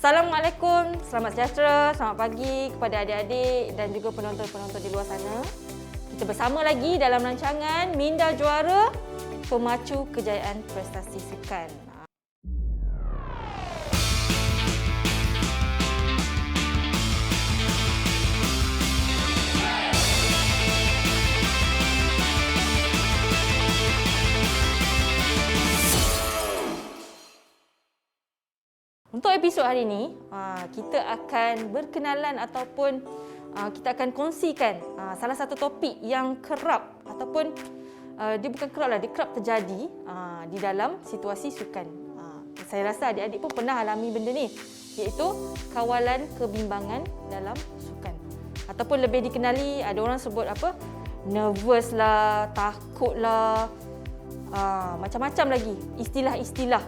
Assalamualaikum, selamat sejahtera, selamat pagi kepada adik-adik dan juga penonton-penonton di luar sana. Kita bersama lagi dalam rancangan Minda Juara, Pemacu Kejayaan Prestasi Sukan. Untuk episod hari ini, kita akan berkenalan ataupun kita akan kongsikan salah satu topik yang kerap ataupun dia bukan kerap lah, dia kerap terjadi di dalam situasi sukan. Saya rasa adik-adik pun pernah alami benda ni, iaitu kawalan kebimbangan dalam sukan. Ataupun lebih dikenali, ada orang sebut apa? Nervous lah, takut lah. Macam-macam lagi istilah-istilah.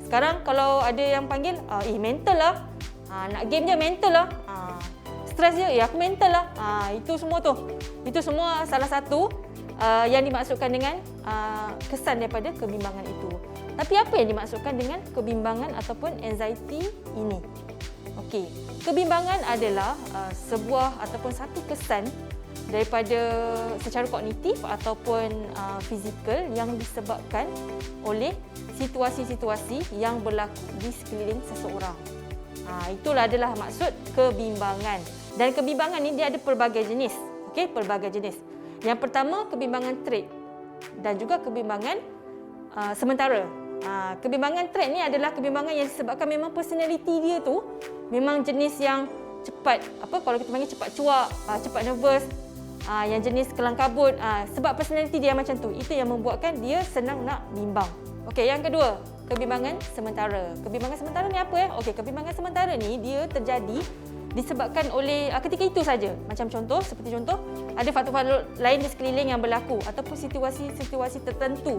Sekarang kalau ada yang panggil mental lah, nak game je mental lah, stres je aku mental lah. Itu semua salah satu yang dimaksudkan dengan kesan daripada kebimbangan itu. Tapi apa yang dimaksudkan dengan kebimbangan ataupun anxiety ini? Okey, kebimbangan adalah sebuah ataupun satu kesan daripada secara kognitif ataupun fizikal yang disebabkan oleh situasi-situasi yang berlaku di sekeliling seseorang. Itulah adalah maksud kebimbangan. Dan kebimbangan ni dia ada pelbagai jenis. Okey, pelbagai jenis. Yang pertama, kebimbangan trait dan juga kebimbangan sementara. Kebimbangan trait ni adalah kebimbangan yang disebabkan memang personality dia tu memang jenis yang cepat, kalau kita panggil cepat cuak, cepat nervous, yang jenis kelang kabut, sebab personality dia macam tu. Itu yang membuatkan dia senang nak bimbang. Okey, yang kedua, kebimbangan sementara. Kebimbangan sementara ni apa? Okey, kebimbangan sementara ni dia terjadi disebabkan oleh ketika itu saja. Macam seperti contoh, ada faktor-faktor lain di sekeliling yang berlaku ataupun situasi-situasi tertentu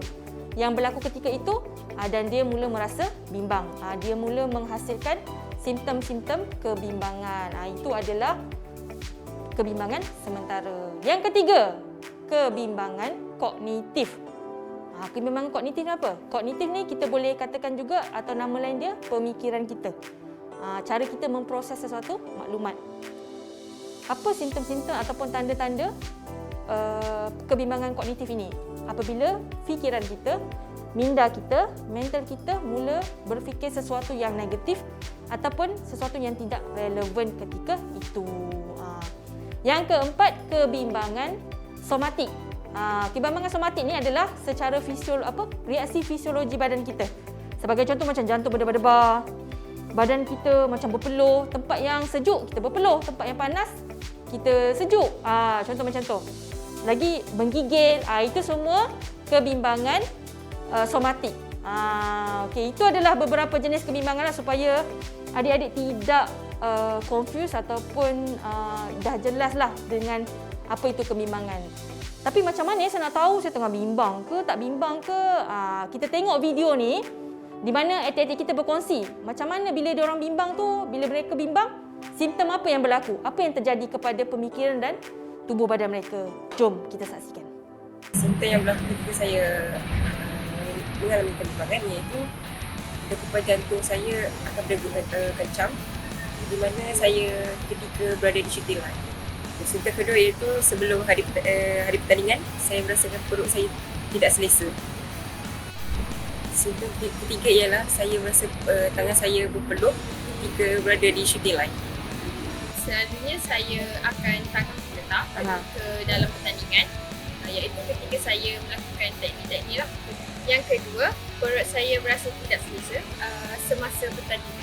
yang berlaku ketika itu, dan dia mula merasa bimbang. Dia mula menghasilkan simptom-simptom kebimbangan. Itu adalah kebimbangan sementara. Yang ketiga, kebimbangan kognitif. Kebimbangan kognitif ni apa? Kognitif ni kita boleh katakan juga, atau nama lain dia, pemikiran kita. Cara kita memproses sesuatu maklumat. Apa simptom-simptom ataupun tanda-tanda kebimbangan kognitif ini? Apabila fikiran kita, minda kita, mental kita mula berfikir sesuatu yang negatif ataupun sesuatu yang tidak relevan ketika itu. Yang keempat, kebimbangan somatik. Kebimbangan somatik ni adalah secara reaksi fisiologi badan kita. Sebagai contoh macam jantung berdebar-debar, badan kita macam berpeluh, tempat yang sejuk kita berpeluh, tempat yang panas kita sejuk. Contoh macam tu. Lagi menggigil, itu semua kebimbangan somatik. Okey, itu adalah beberapa jenis kebimbangan lah, supaya adik-adik tidak confuse ataupun dah jelas lah dengan apa itu kebimbangan. Tapi macam mana saya nak tahu saya tengah bimbang ke tak bimbang ke? Kita tengok video ni di mana adik-adik kita berkongsi macam mana bila dia orang bimbang tu, bila mereka bimbang, simptom apa yang berlaku, apa yang terjadi kepada pemikiran dan tubuh badan mereka. Jom kita saksikan. Simptom yang berlaku ketika saya mengalami kebimbangan iaitu degupan jantung saya akan berdegup kencang, di mana saya ketika berada di shooting line. Simptom kedua iaitu sebelum hari pertandingan, saya merasakan perut saya tidak selesa. Simptom ketiga ialah saya merasa tangan saya berpeluh ketika berada di shooting line. Selalunya saya akan tangan bergetar ke dalam pertandingan, iaitu ketika saya melakukan teknik-teknik lah. Yang kedua, perut saya berasa tidak selesa semasa pertandingan.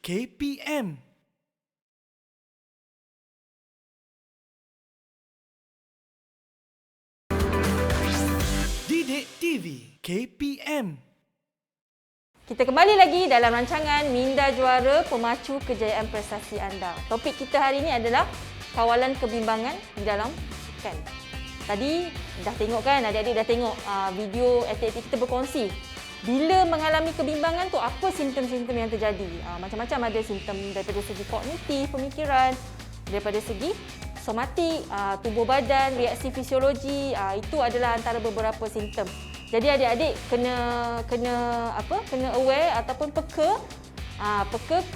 KPM. Didik TV KPM. Kita kembali lagi dalam rancangan Minda Juara Pemacu Kejayaan Prestasi Anda. Topik kita hari ini adalah kawalan kebimbangan di dalam sukan. Tadi dah tengok kan, adik-adik dah tengok video aktiviti kita berkongsi. Bila mengalami kebimbangan tu, apa simptom-simptom yang terjadi? Macam-macam ada simptom daripada segi kognitif, pemikiran, daripada segi somatik, tubuh badan, reaksi fisiologi, itu adalah antara beberapa simptom. Jadi adik-adik kena aware ataupun peka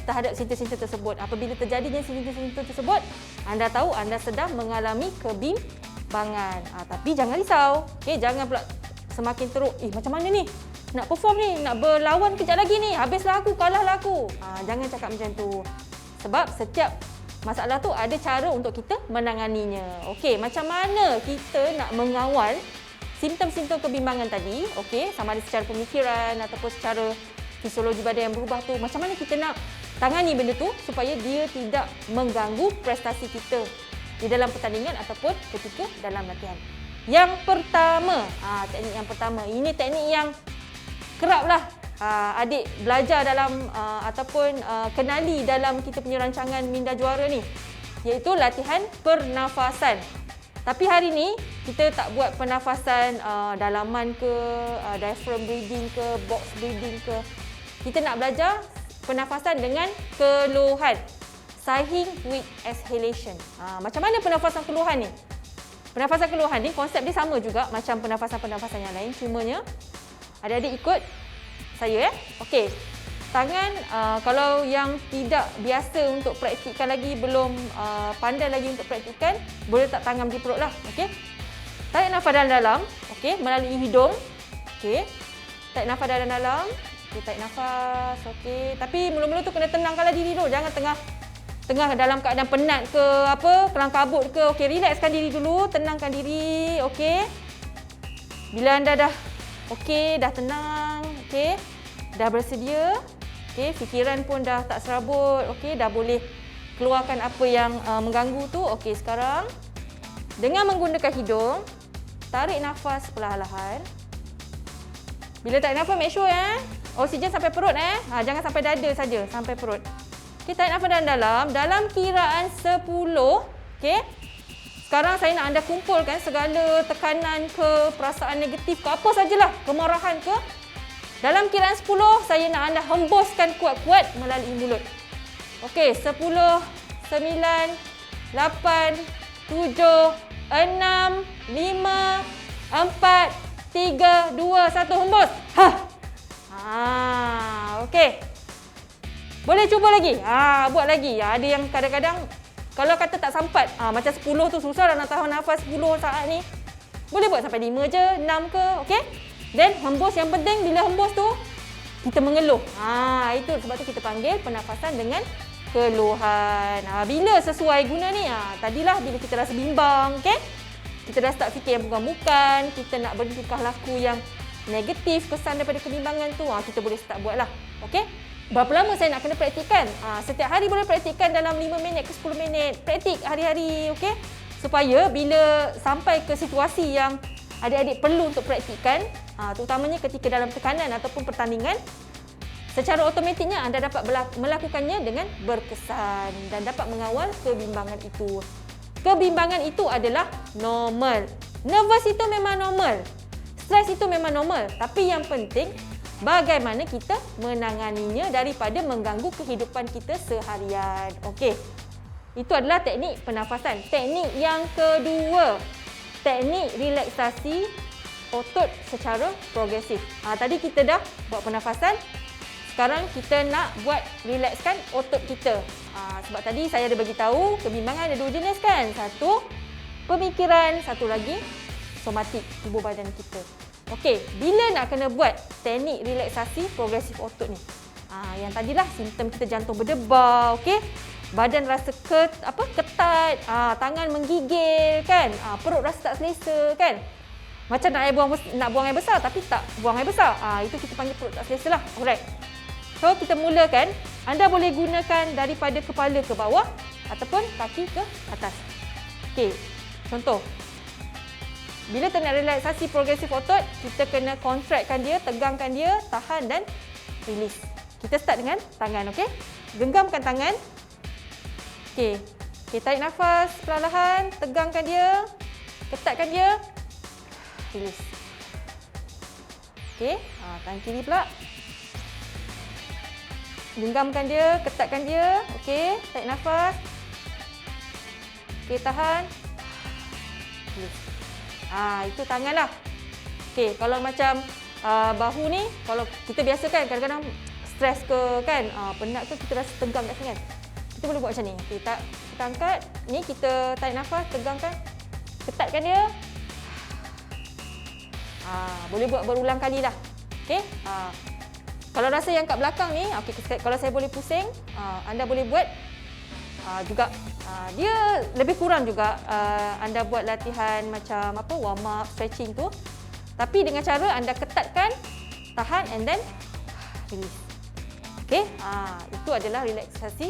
terhadap simptom-simptom tersebut. Apabila terjadinya simptom-simptom tersebut, anda tahu anda sedang mengalami kebimbangan. Tapi jangan risau. Okey, jangan pula semakin teruk, macam mana ni? Nak perform ni, nak berlawan kejap lagi ni. Habislah aku, kalahlah aku. Jangan cakap macam tu. Sebab setiap masalah tu ada cara untuk kita menanganinya. Okey, macam mana kita nak mengawal simptom-simptom kebimbangan tadi, okey, sama ada secara pemikiran ataupun secara fisiologi badan yang berubah tu, macam mana kita nak tangani benda tu supaya dia tidak mengganggu prestasi kita di dalam pertandingan ataupun ketika dalam latihan. Yang pertama, teknik yang pertama, ini teknik yang kerap lah adik belajar dalam ataupun kenali dalam kita punya rancangan Minda Juara ni, iaitu latihan pernafasan. Tapi hari ni kita tak buat pernafasan dalaman ke, diaphragm breathing ke, box breathing ke. Kita nak belajar pernafasan dengan keluhan. Sighing with exhalation. Macam mana pernafasan keluhan ni? Pernafasan keluhan ni konsep dia sama juga macam pernafasan-pernafasan yang lain. Cumanya adik-adik ikut saya Okey. Tangan, kalau yang tidak biasa untuk praktikkan lagi, belum pandai lagi untuk praktikkan, boleh letak tangan di perut lah. Okey. Tarik nafas dalam-dalam, okey, melalui hidung. Okey. Tarik nafas dalam-dalam. Okey, tarik nafas. Okey. Tapi mula-mula tu kena tenangkanlah diri dulu. Jangan tengah dalam keadaan penat ke kelang kabut ke. Okey, relaxkan diri dulu, tenangkan diri. Okey. Bila anda dah okey, dah tenang, okey, dah bersedia, okey, fikiran pun dah tak serabut, okey, dah boleh keluarkan apa yang mengganggu tu. Okey, sekarang dengan menggunakan hidung, tarik nafas perlahan-lahan. Bila tarik nafas, make sure oksigen sampai perut jangan sampai dada saja, sampai perut. Okey, tarik nafas dalam-dalam dalam kiraan 10. Okey. Sekarang saya nak anda kumpulkan segala tekanan ke, perasaan negatif ke, apa sajalah, kemarahan ke. Dalam kiraan 10, saya nak anda hembuskan kuat-kuat melalui mulut. Okey, 10, 9, 8, 7, 6, 5, 4, 3, 2, 1, hembus. Okey. Boleh cuba lagi? Buat lagi. Ada yang kadang-kadang kalau kata tak sampai, macam 10 tu susah dah nak tahan nafas 10 saat ni. Boleh buat sampai 5 je, 6 ke, okey? Dan hembus, yang penting bila hembus tu kita mengeluh. Itu sebab tu kita panggil pernafasan dengan keluhan. Bila sesuai guna ni, tadilah bila kita rasa bimbang, okey? Kita dah start fikir yang bukan-bukan, kita nak bertukar laku yang negatif, kesan daripada kebimbangan tu, kita boleh start buatlah. Okey? Berapa lama saya nak kena praktikkan? Setiap hari boleh praktikkan dalam 5 minit ke 10 minit. Praktik hari-hari, okey? Supaya bila sampai ke situasi yang adik-adik perlu untuk praktikkan, terutamanya ketika dalam tekanan ataupun pertandingan, secara automatiknya anda dapat melakukannya dengan berkesan dan dapat mengawal kebimbangan itu. Kebimbangan itu adalah normal. Nervous itu memang normal. Stres itu memang normal. Tapi yang penting, bagaimana kita menanganinya daripada mengganggu kehidupan kita seharian. Okey. Itu adalah teknik pernafasan. Teknik yang kedua, teknik relaksasi otot secara progresif. Tadi kita dah buat pernafasan. Sekarang kita nak buat relakskan otot kita. Sebab tadi saya ada bagi tahu kebimbangan ada 2 jenis kan. Satu pemikiran, satu lagi somatik, tubuh badan kita. Okey, bila nak kena buat teknik relaksasi progresif otot ni? Yang tadilah simptom kita jantung berdebar, okey? Badan rasa ketat, tangan menggigil kan? Perut rasa tak selesa kan? Macam nak buang air besar tapi tak buang air besar. Itu kita panggil perut tak selesa lah. Alright. So kita mulakan, anda boleh gunakan daripada kepala ke bawah ataupun kaki ke atas. Okey. Contoh. Bila kita nak relaksasi progresif otot, kita kena kontrakkan dia, tegangkan dia, tahan dan release. Kita start dengan tangan, okey? Genggamkan tangan. Okey. Okey, tarik nafas perlahan-lahan, tegangkan dia, ketatkan dia. Release. Okey, tangan kiri pula. Genggamkan dia, ketatkan dia. Okey, tarik nafas. Okey, tahan. Release. Itu tangan lah. Okey, kalau macam bahu ni, kalau kita biasa kan kadang-kadang stres ke kan, penat ke, kita rasa tegang kat sini kan. Kita boleh buat macam ni. Okey, kita angkat, ni kita tarik nafas, tegangkan. Ketatkan dia. Boleh buat berulang kali lah. Okey. Kalau rasa yang kat belakang ni, kalau saya boleh pusing, anda boleh buat juga. Dia lebih kurang juga anda buat latihan macam warm up, stretching tu. Tapi dengan cara anda ketatkan, tahan and then release. Okey, itu adalah relaksasi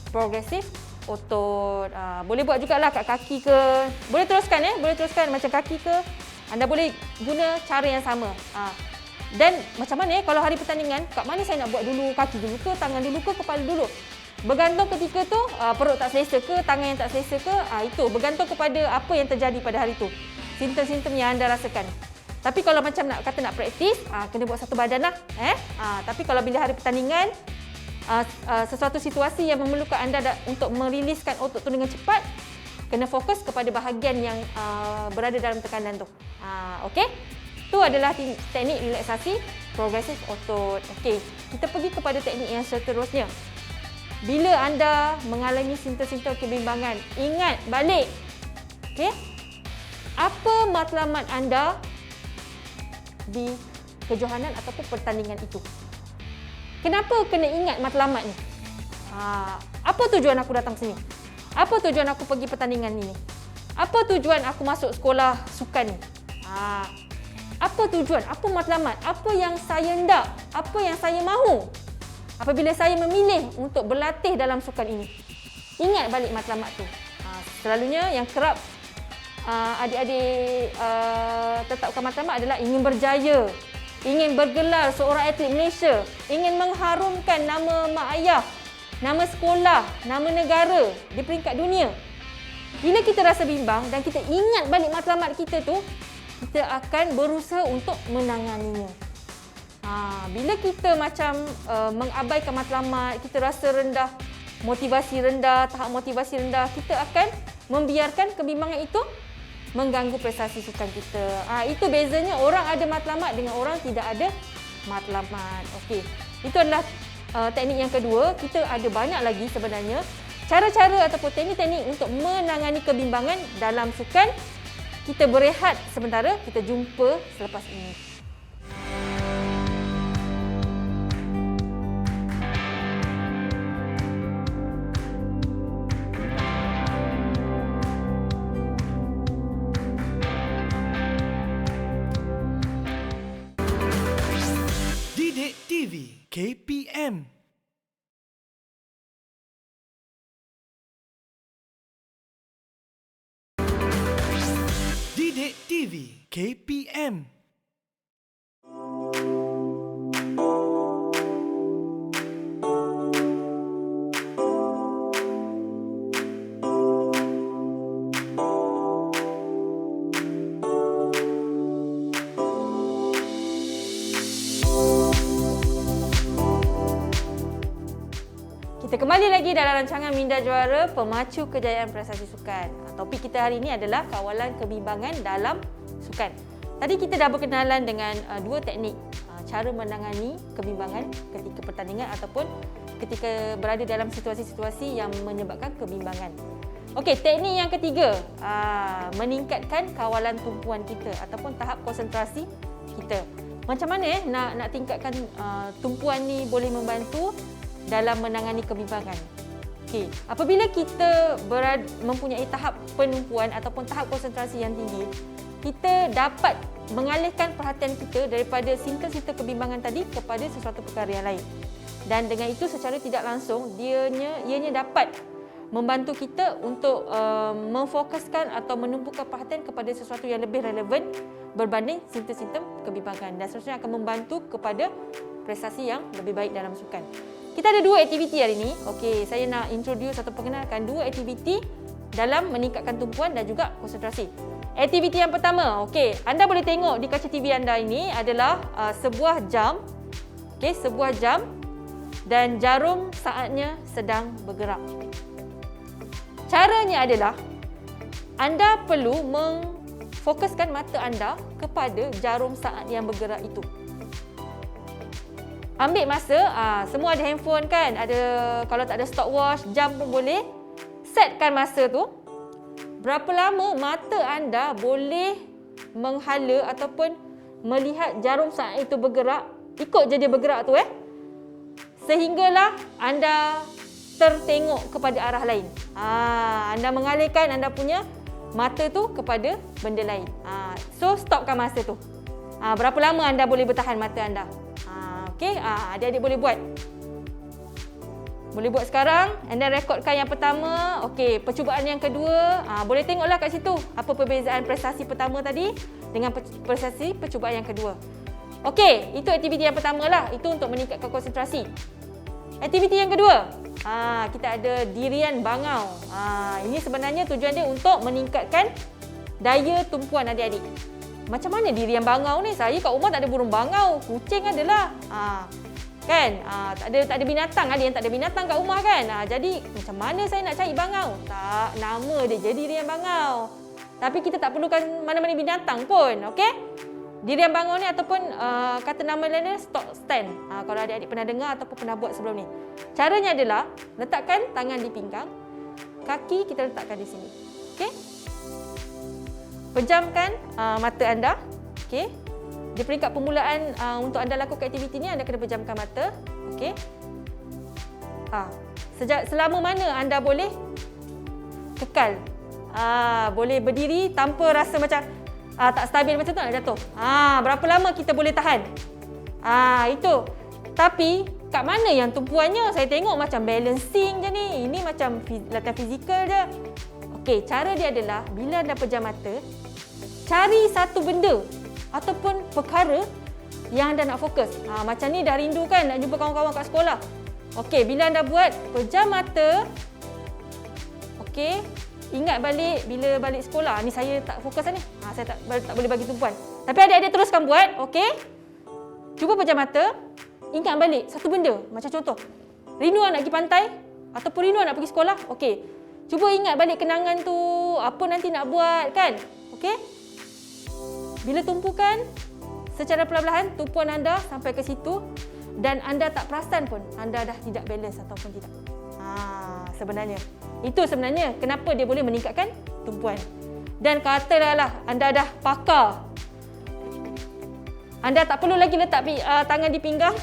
progresif otot. Boleh buat jugalah kat kaki ke. Boleh teruskan macam kaki ke. Anda boleh guna cara yang sama. Dan macam mana kalau hari pertandingan, kat mana saya nak buat dulu, kaki dulu ke, tangan dulu ke, kepala dulu. Bergantung ketika tu perut tak selesa ke, tangan yang tak selesa ke, itu bergantung kepada apa yang terjadi pada hari tu. Simptom-simptom yang anda rasakan. Tapi kalau macam nak praktis, kena buat satu badan lah. Tapi kalau bila hari pertandingan, sesuatu situasi yang memerlukan anda untuk meriliskan otot tu dengan cepat, kena fokus kepada bahagian yang berada dalam tekanan tu. Okey? Itu adalah teknik relaksasi progresif otot. Okey, kita pergi kepada teknik yang seterusnya. Bila anda mengalami simptom-simptom kebimbangan, ingat balik. Okey? Apa matlamat anda di kejohanan ataupun pertandingan itu? Kenapa kena ingat matlamat ni? Apa tujuan aku datang sini? Apa tujuan aku pergi pertandingan ini? Apa tujuan aku masuk sekolah sukan ni? Apa tujuan? Apa matlamat? Apa yang saya hendak? Apa yang saya mahu apabila saya memilih untuk berlatih dalam sukan ini? Ingat balik matlamat tu. Selalunya yang kerap adik-adik tetapkan matlamat adalah ingin berjaya, ingin bergelar seorang atlet Malaysia, ingin mengharumkan nama mak ayah, nama sekolah, nama negara di peringkat dunia. Bila kita rasa bimbang dan kita ingat balik matlamat kita tu, kita akan berusaha untuk menanganinya. Bila kita macam mengabaikan matlamat, kita rasa rendah, motivasi rendah, tahap motivasi rendah, kita akan membiarkan kebimbangan itu mengganggu prestasi sukan kita. Itu bezanya orang ada matlamat dengan orang tidak ada matlamat. Okey. Itu adalah teknik yang kedua. Kita ada banyak lagi sebenarnya cara-cara ataupun teknik-teknik untuk menangani kebimbangan dalam sukan. Kita berehat sementara, kita jumpa selepas ini. Didik TV KPM. Didik TV KPM. Kita kembali lagi dalam rancangan Minda Juara Pemacu Kejayaan Prestasi Sukan. Topik kita hari ini adalah kawalan kebimbangan dalam sukan. Tadi kita dah berkenalan dengan dua teknik cara menangani kebimbangan ketika pertandingan ataupun ketika berada dalam situasi-situasi yang menyebabkan kebimbangan. Okey, teknik yang ketiga, meningkatkan kawalan tumpuan kita ataupun tahap konsentrasi kita. Macam mana nak tingkatkan tumpuan ni boleh membantu dalam menangani kebimbangan. Okey, apabila kita mempunyai tahap penumpuan ataupun tahap konsentrasi yang tinggi, kita dapat mengalihkan perhatian kita daripada simptom-simptom kebimbangan tadi kepada sesuatu perkara yang lain. Dan dengan itu secara tidak langsung ianya dapat membantu kita untuk memfokuskan atau menumpukan perhatian kepada sesuatu yang lebih relevan berbanding simptom-simptom kebimbangan dan seterusnya akan membantu kepada prestasi yang lebih baik dalam sukan. Kita ada 2 aktiviti hari ini. Okey, saya nak introduce atau perkenalkan 2 aktiviti dalam meningkatkan tumpuan dan juga konsentrasi. Aktiviti yang pertama, okey, anda boleh tengok di kaca TV anda ini adalah sebuah jam. Okey, sebuah jam dan jarum saatnya sedang bergerak. Caranya adalah anda perlu memfokuskan mata anda kepada jarum saat yang bergerak itu. Ambil masa, semua ada handphone kan, ada, kalau tak ada stopwatch, jam pun boleh. Setkan masa tu. Berapa lama mata anda boleh menghala ataupun melihat jarum saat itu bergerak, ikut je dia bergerak tu sehinggalah anda tertengok kepada arah lain. Anda mengalihkan anda punya mata tu kepada benda lain. So stopkan masa tu. Berapa lama anda boleh bertahan mata anda? Okey, adik-adik boleh buat. Boleh buat sekarang. Anda rekodkan yang pertama. Okey, percubaan yang kedua. Boleh tengoklah kat situ apa perbezaan prestasi pertama tadi dengan prestasi percubaan yang kedua. Okey, itu aktiviti yang pertama lah. Itu untuk meningkatkan konsentrasi. Aktiviti yang kedua, kita ada dirian bangau. Ini sebenarnya tujuan dia untuk meningkatkan daya tumpuan adik-adik. Macam mana dirian bangau ni? Saya kat rumah tak ada burung bangau. Kucing adalah. Kan? Tak ada binatang. Ada yang tak ada binatang kat rumah kan? Jadi macam mana saya nak cari bangau? Tak, nama dia je dirian bangau. Tapi kita tak perlukan mana-mana binatang pun. Okey? Dirian bangau ni ataupun kata nama lain dia stock stand. Kalau adik-adik pernah dengar ataupun pernah buat sebelum ni. Caranya adalah letakkan tangan di pinggang, kaki kita letakkan di sini. Okey? Pejamkan mata anda. Okey? Di peringkat permulaan untuk anda lakukan aktiviti ni anda kena pejamkan mata. Okey? Selama mana anda boleh kekal. Boleh berdiri tanpa rasa macam tak stabil macam tu nak jatuh. Berapa lama kita boleh tahan? Itu. Tapi kat mana yang tumpuannya? Saya tengok macam balancing je ni. Ini macam latihan fizikal je. Okey, cara dia adalah bila anda pejam mata, cari satu benda ataupun perkara yang anda nak fokus. Macam ni dah rindu kan nak jumpa kawan-kawan kat sekolah. Okey, bila anda buat pejam mata. Okey. Ingat balik bila balik sekolah. Ni saya tak fokus ni. Saya tak boleh bagi tumpuan. Tapi adik-adik teruskan buat. Okey. Cuba pejam mata. Ingat balik satu benda. Macam contoh. Rindu nak pergi pantai. Ataupun rindu nak pergi sekolah. Okey. Cuba ingat balik kenangan tu. Apa nanti nak buat kan. Okey. Bila tumpukan. Secara perlahan-lahan tumpuan anda sampai ke situ. Dan anda tak perasan pun. Anda dah tidak balance ataupun tidak. Sebenarnya. Itu sebenarnya kenapa dia boleh meningkatkan tumpuan. Dan katalah anda dah pakar. Anda tak perlu lagi letak tangan di pinggang.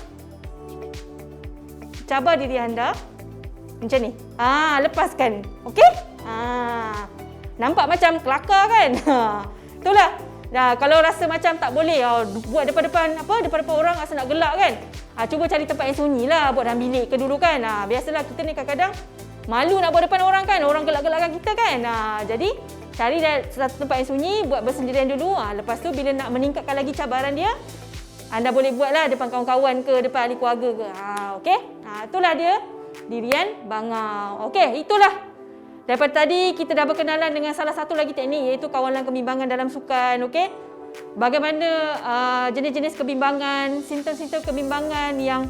Cabar diri anda. Macam ni. Lepaskan. Okey? Nampak macam kelakar kan? Itulah. Kalau rasa macam tak boleh buat depan-depan orang rasa nak gelak kan? Cuba cari tempat yang sunyi lah. Buat dalam bilik ke dulu kan? Biasalah kita ni kadang-kadang malu nak buat depan orang kan, orang gelak-gelakkan kita kan. Jadi cari satu tempat yang sunyi, buat bersendirian dulu. Lepas tu bila nak meningkatkan lagi cabaran dia, anda boleh buatlah depan kawan-kawan ke, depan ahli keluarga ke. Okey? Itulah dia dirian bangau. Okey, itulah. Daripada tadi kita dah berkenalan dengan salah satu lagi teknik iaitu kawalan kebimbangan dalam sukan. Okey? Bagaimana jenis-jenis kebimbangan, simptom-simptom kebimbangan yang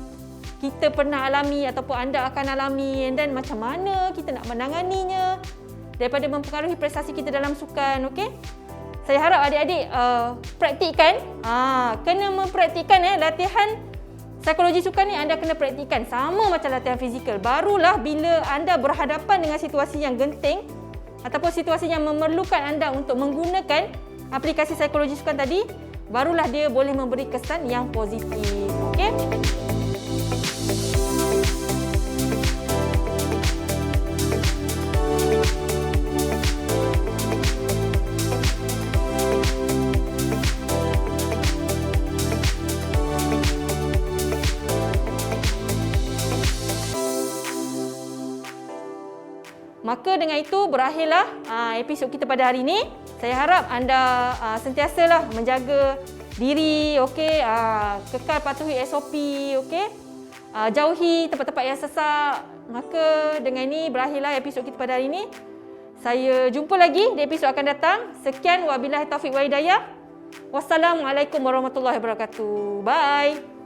kita pernah alami ataupun anda akan alami, dan macam mana kita nak menanganinya daripada mempengaruhi prestasi kita dalam sukan. Okey, saya harap adik-adik praktikkan. Kena mempraktikkan latihan psikologi sukan ni. Anda kena praktikkan sama macam latihan fizikal. Barulah bila anda berhadapan dengan situasi yang genting ataupun situasi yang memerlukan anda untuk menggunakan aplikasi psikologi sukan tadi, barulah dia boleh memberi kesan yang positif. Okey. Maka dengan itu berakhirlah episod kita pada hari ini. Saya harap anda sentiasalah menjaga diri, okey, kekal patuhi SOP, okey. Jauhi tempat-tempat yang sesak. Maka dengan ini berakhirlah episod kita pada hari ini. Saya jumpa lagi di episod akan datang. Sekian, wabillahi taufiq wa hidayah. Wassalamualaikum warahmatullahi wabarakatuh. Bye.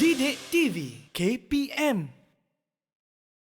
Didik TV KPM